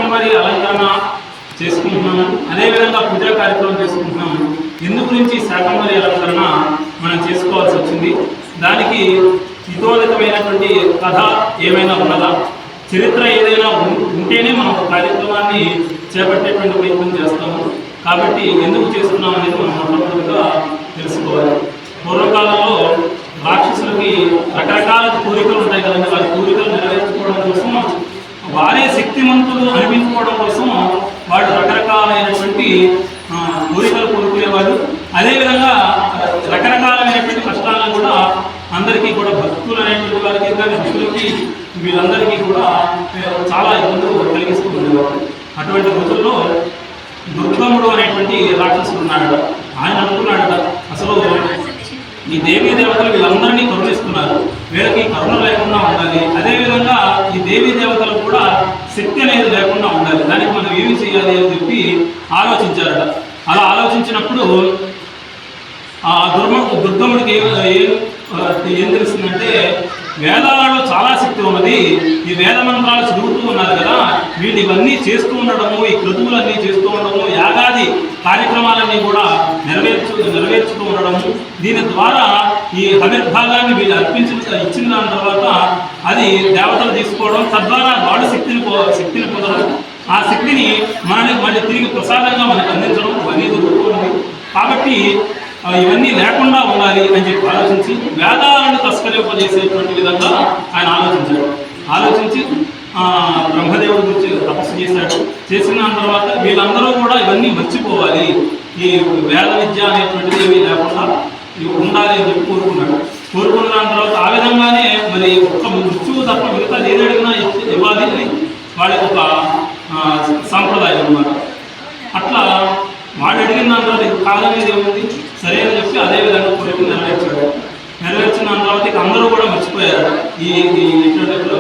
శాకంబరి అలంకరణ చేసుకుంటున్నాము, అదేవిధంగా పూజా కార్యక్రమం చేసుకుంటున్నాము. ఎందు గురించి శాకంబరి అలంకరణ మనం చేసుకోవాల్సి వచ్చింది? దానికి హితోదితమైనటువంటి కథ ఏమైనా ఉన్నదా, చరిత్ర ఏదైనా ఉంటేనే మనం ఒక కార్యక్రమాన్ని చేపట్టేటువంటి ప్రయత్నం చేస్తాము. కాబట్టి ఎందుకు చేస్తున్నాం అనేది మనం మొట్టమొదటిగా తెలుసుకోవాలి. పూర్వకాలంలో రాక్షసులకి రకరకాల కోరికలు ఉంటాయి కదండి. వారి కోరికలు నెరవేర్చుకోవడం కోసం, వారే శక్తిమంతులు అనిపించుకోవడం కోసం వాళ్ళు రకరకాలైనటువంటి కోరికలు కోరుకునేవారు. అదేవిధంగా రకరకాలైనటువంటి కష్టాలను కూడా అందరికీ కూడా భక్తులు అనేటువంటి వారికి, భక్తులకి, వీళ్ళందరికీ కూడా చాలా ఇబ్బందులు కలిగిస్తూ ఉండేవారు. అటువంటి రోజుల్లో దుర్గముడు అనేటువంటి రాక్షసుడు ఉన్నాడు. ఆయన అనుకున్నాడట, అసలు ఈ దేవీ దేవతలు వీళ్ళందరినీ కరుణిస్తున్నారు, వీళ్ళకి కరుణ లేకుండా ఉండాలి, అదేవిధంగా ఈ దేవీ దేవతలకు కూడా శక్తి అనేది లేకుండా ఉండాలి, దానికి మనం ఏమి చేయాలి అని చెప్పి ఆలోచించారట. అలా ఆలోచించినప్పుడు ఆ దుర్గముడికి ఏం తెలిసిందంటే, వేదాలలో చాలా శక్తి ఉన్నది, ఈ వేద మంత్రాలు చదువుతూ ఉన్నారు కదా, వీళ్ళు ఇవన్నీ చేస్తూ ఉండడము, ఈ క్రతువులన్నీ చేస్తూ ఉండడము, యాగాది కార్యక్రమాలన్నీ కూడా నెరవేర్చుతూ ఉండడము, దీని ద్వారా ఈ హవిర్భాగాన్ని వీళ్ళు ఇచ్చిన దాని తర్వాత అది దేవతలు తీసుకోవడం, తద్వారా వాళ్ళు శక్తిని పొందడం, ఆ శక్తిని మళ్ళీ తిరిగి ప్రసాదంగా మనకు అందించడం ఇవన్నీ జరుగుతూ ఉంది. కాబట్టి ఇవన్నీ లేకుండా ఉండాలి అని చెప్పి ఆలోచించి వేదాలను తస్కరింపజేసేటువంటి విధంగా ఆయన ఆలోచించి బ్రహ్మదేవుడి గురించి తపస్సు చేశాడు. చేసిన తర్వాత వీళ్ళందరూ కూడా ఇవన్నీ మర్చిపోవాలి, ఈ వేద విద్య అనేటువంటిది ఏమీ లేకుండా ఉండాలి అని చెప్పి కోరుకున్న దాని తర్వాత ఆ విధంగానే మరి ఒక్క మృత్యువు తప్ప మిగతా ఏది అడిగినా ఇవ్వాలి అని వాళ్ళకి ఒక సాంప్రదాయం అన్నమాట. అట్లా వాళ్ళు అడిగిన దాని తర్వాత కాదనేది ఏముంది, సరే అని చెప్పి అదేవిధంగా కోరికలు నెరవేర్చిన దాని తర్వాత ఇక అందరూ కూడా మర్చిపోయారు. ఈ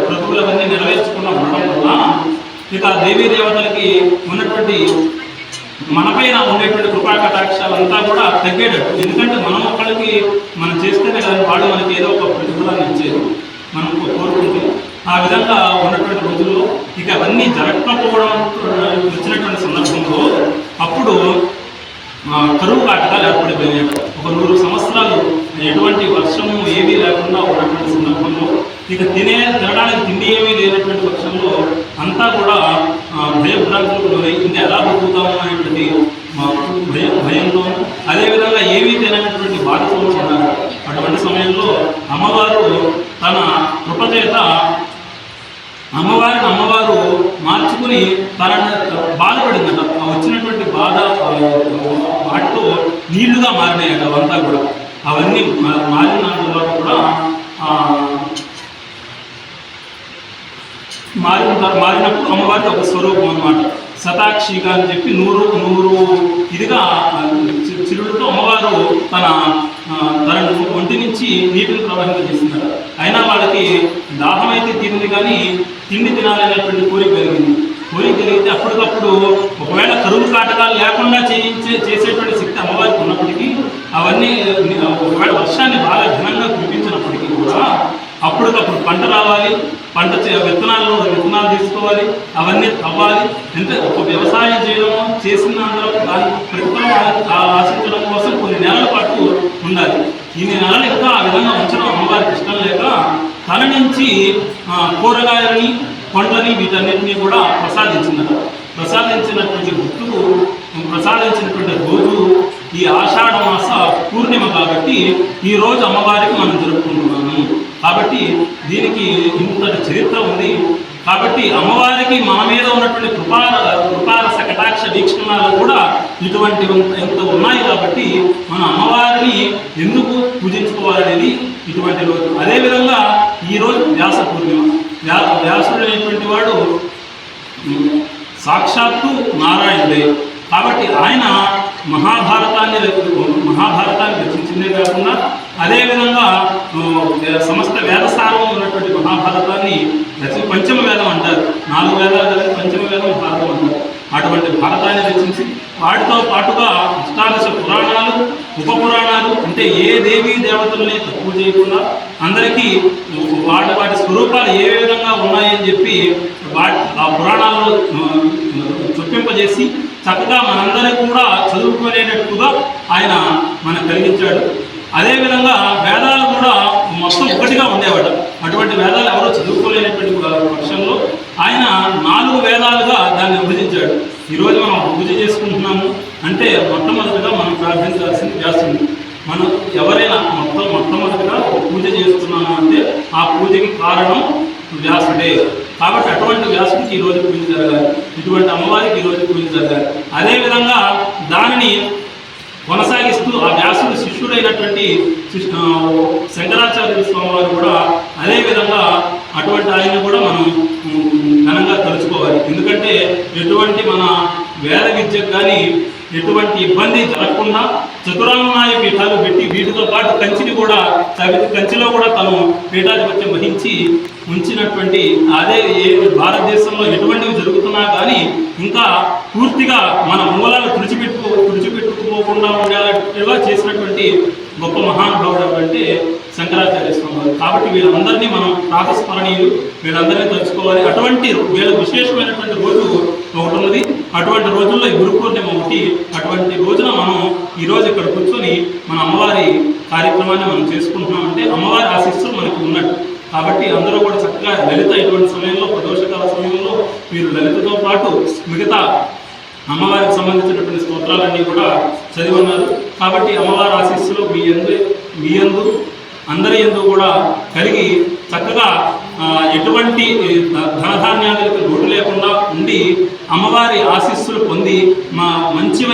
క్రతువులవన్నీ నెరవేర్చకుండా ఉండడం వల్ల ఇక దేవీ దేవతలకి ఉన్నటువంటి మనపైన ఉండేటువంటి కృపా కటాక్షాలంతా కూడా తగ్గేటట్టు. ఎందుకంటే మనం చేస్తేనే కదా వాళ్ళు మనకి ఏదో ఒక ప్రతిఫలాన్ని ఇచ్చేది, మనం కోరుకుంటే. ఆ విధంగా ఉన్నటువంటి రోజుల్లో ఇక అవన్నీ జరగకపోవడం వచ్చినటువంటి సందర్భంలో అప్పుడు కరువు కాటకాలు ఏర్పడిపోయినాయి. ఒక 100 సంవత్సరాలు ఎటువంటి వర్షము ఏమీ లేకుండా ఉన్నటువంటి సందర్భంలో, ఇక తినడానికి తిండి ఏమీ లేనటువంటి పక్షంలో అంతా కూడా భయభ్రాంతులకు లోనై ఇంకా ఎలా బతుకుతాము అనేటువంటి భయంతో, అదేవిధంగా ఏమీ తిననటువంటి బాధతో ఉన్నారు. అటువంటి సమయంలో అమ్మవారు తన కృపచేత అమ్మవారు మార్చుకుని తనని బాధపడిందట. వచ్చినటువంటి బాధ వాటితో నీళ్లుగా మారినాయట అవంతా కూడా. అవన్నీ మారిన తర్వాత కూడా మారినప్పుడు అమ్మవారికి ఒక స్వరూపం అన్నమాట. శతాక్షిగా అని చెప్పి 100 ఇదిగా చిరులతో అమ్మవారు తన ఒంటి నుంచి నీటిని ప్రవహింపజేసిందట. అయినా వాళ్ళకి దాహం అయితే తీరింది, కానీ తిండి తినాలనేటువంటి కోరిక కలిగితే అప్పటికప్పుడు ఒకవేళ కరువు కాటకాలు లేకుండా చేసేటువంటి శక్తి అమ్మవారికి ఉన్నప్పటికీ, అవన్నీ ఒకవేళ వర్షాన్ని బాగా ఘనంగా కురిపించినప్పటికీ కూడా అప్పటికప్పుడు పంట రావాలి, విత్తనాలు తీసుకోవాలి, అవన్నీ తవ్వాలి. అంటే ఒక వ్యవసాయం చేసిన అందరూ దాని ప్రతిఫలం ఆశించడం కోసం కొన్ని నెలల పాటు ఉండాలి. ఇన్ని నెలలు ఇంకా ఆ విధంగా ఉంచడం అమ్మవారికి ఇష్టం లేక తన నుంచి కూరగాయలని, పండ్లని, వీటన్నిటినీ కూడా ప్రసాదించినటువంటి భక్తులు ప్రసాదించినటువంటి రోజు ఈ ఆషాఢ మాస పూర్ణిమ కాబట్టి ఈ రోజు అమ్మవారికి మనం జరుపుకుంటున్నాము. కాబట్టి దీనికి ఇంతటి చరిత్ర ఉంది. కాబట్టి అమ్మవారికి మన మీద ఉన్నటువంటి కృపారస కటాక్ష వీక్షణాలు కూడా ఇటువంటి ఎంత ఉన్నాయి. కాబట్టి మన అమ్మవారిని ఎందుకు పూజించుకోవాలనేది ఇటువంటి రోజు. అదేవిధంగా ఈరోజు వ్యాస పూర్ణిమ. వ్యాసుడు అనేటువంటి వాడు సాక్షాత్తు నారాయణుడే. కాబట్టి ఆయన మహాభారతాన్ని రచించిందే కాకుండా అదేవిధంగా సమస్త వేదసారం ఉన్నటువంటి మహాభారతాన్ని పంచమ వేదం అంటారు. 4 వేదాలు కలిసి పంచమ వేదం భారతం అంటారు. అటువంటి భారతాన్ని రచించి వాటితో పాటుగా అష్టాదశ పురాణాలు, ఉపపురాణాలు, అంటే ఏ దేవీ దేవతలని తక్కువ చేయకుండా అందరికీ వాటి స్వరూపాలు ఏ విధంగా ఉన్నాయని చెప్పి వాటితో ఆ పురాణాల్లో చొప్పింపజేసి చక్కగా మనందరికీ కూడా చదువుకునేటట్టుగా ఆయన మనకు కలిగించాడు. అదేవిధంగా వేదాలు కూడా మొత్తం ఒకటిగా ఉండేవాడు. అటువంటి వేదాలు ఎవరో చదువుకోలేనటువంటి పక్షంలో ఆయన 4 వేదాలుగా దాన్ని విభజించాడు. ఈరోజు మనం పూజ చేసుకుంటున్నాము అంటే మొట్టమొదటిగా మనం ప్రార్థించాల్సింది వ్యాసుని. మనం ఎవరైనా మొట్టమొదటిగా పూజ చేస్తున్నాము అంటే ఆ పూజకి కారణం వ్యాసుడే. కాబట్టి అటువంటి వ్యాసుడికి ఈరోజు పూజ జరగాలి, ఇటువంటి అమ్మవారికి ఈరోజు పూజ జరగాలి. అదేవిధంగా దానిని కొనసాగిస్తూ ఆ వ్యాసుడు శిష్యుడైనటువంటి శంకరాచార్య స్వామి వారు కూడా అదేవిధంగా అటువంటి ఆయన కూడా మనం ఘనంగా తలుచుకోవాలి. ఎందుకంటే ఎటువంటి మన వేద విద్యకు కానీ ఎటువంటి ఇబ్బంది జరగకుండా చతురాంగనాయ పీఠాలు పెట్టి వీటితో పాటు కంచిని కూడా కంచిలో కూడా తను పీఠాధిపత్యం వహించి ఉంచినటువంటి అదే భారతదేశంలో ఎటువంటివి జరుగుతున్నా కానీ ఇంకా పూర్తిగా మన మూలాలు తుడిచిపెట్టుకోకుండా ఉండేలా చేసినటువంటి గొప్ప మహానుభావుడు అంటే శంకరాచార్య స్వామి వారు. కాబట్టి వీళ్ళందరినీ మనం ప్రాతస్మరణీయులు, వీళ్ళందరినీ తలుచుకోవాలి. అటువంటి వీళ్ళ విశేషమైనటువంటి రోజు ఒకటి ఉన్నది. అటువంటి రోజుల్లో ఈ గురు పూర్ణిమ ఒకటి. అటువంటి రోజున మనం ఈరోజు ఇక్కడ కూర్చొని మన అమ్మవారి కార్యక్రమాన్ని మనం చేసుకుంటున్నామంటే అమ్మవారి ఆశీస్సులు మనకు ఉన్నట్టు. కాబట్టి అందరూ కూడా చక్కగా లలిత ఇటువంటి సమయంలో ప్రదోషకాల సమయంలో మీరు లలితతో పాటు మిగతా అమ్మవారికి సంబంధించినటువంటి స్తోత్రాలన్నీ కూడా చదివి ఉన్నారు. కాబట్టి అమ్మవారి ఆశీస్సులు మీ యందు అందరి యందు కూడా కలిగి చక్కగా ఎటువంటి ధనధాన్యాలకు లోటు లేకుండా ఉండి అమ్మవారి ఆశీస్సులు పొంది మంచి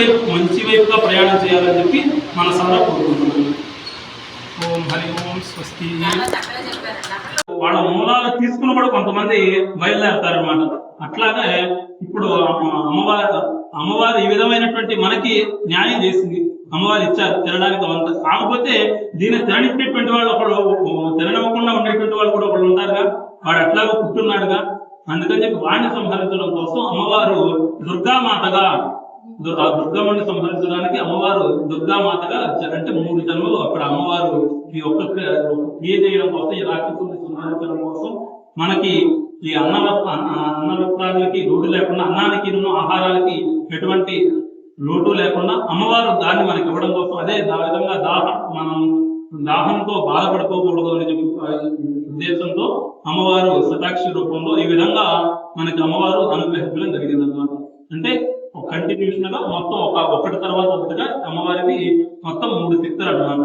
వైపుగా ప్రయాణం చేయాలని చెప్పి మన సారా కోరుకుంటున్నాను. ఓం హరి ఓం స్వస్తి. వాళ్ళ మూలాలు తీసుకుని కూడా కొంతమంది బయలుదేరతారనమాట. అట్లాగే ఇప్పుడు అమ్మవారు ఈ విధమైనటువంటి మనకి న్యాయం చేసింది. అమ్మవారు ఇచ్చారు తినడానికి అవంతా. కాకపోతే దీన్ని తిననిచ్చేటువంటి వాళ్ళు ఒకళ్ళు, తిననివ్వకుండా ఉండేటువంటి వాళ్ళు కూడా ఒకళ్ళు ఉంటారుగా. వాడు అట్లాగా పుట్టున్నాడుగా. అందుకని చెప్పి వాడిని సంహరించడం కోసం అమ్మవారు దుర్గామాతగా దుర్గమ్మని సంహరించడానికి అమ్మవారు దుర్గామాతగా అంటే 3 జన్మలు అక్కడ అమ్మవారు ఈ ఒక్క క్రియ చేయడం కోసం, ఈ రాక్షసుని సంహరించడం కోసం మనకి ఈ అన్నవస్త్రాలకి లోటు లేకుండా, అన్నానికి ఆహారాలకి ఎటువంటి లోటు లేకుండా అమ్మవారు దాన్ని మనకి ఇవ్వడం కోసం, అదే విధంగా మనం దాహంతో బాధపడుకోకూడదు అని చెప్పి ఉద్దేశంతో అమ్మవారు శతాక్షి రూపంలో ఈ విధంగా మనకి అమ్మవారు అనుగ్రహించడం జరిగింది అన్నమాట. అంటే కంటిన్యూషన్ గా మొత్తం ఒకటి తర్వాత ఒకటిగా అమ్మవారికి మొత్తం 3 శక్తులు అన్నమాట.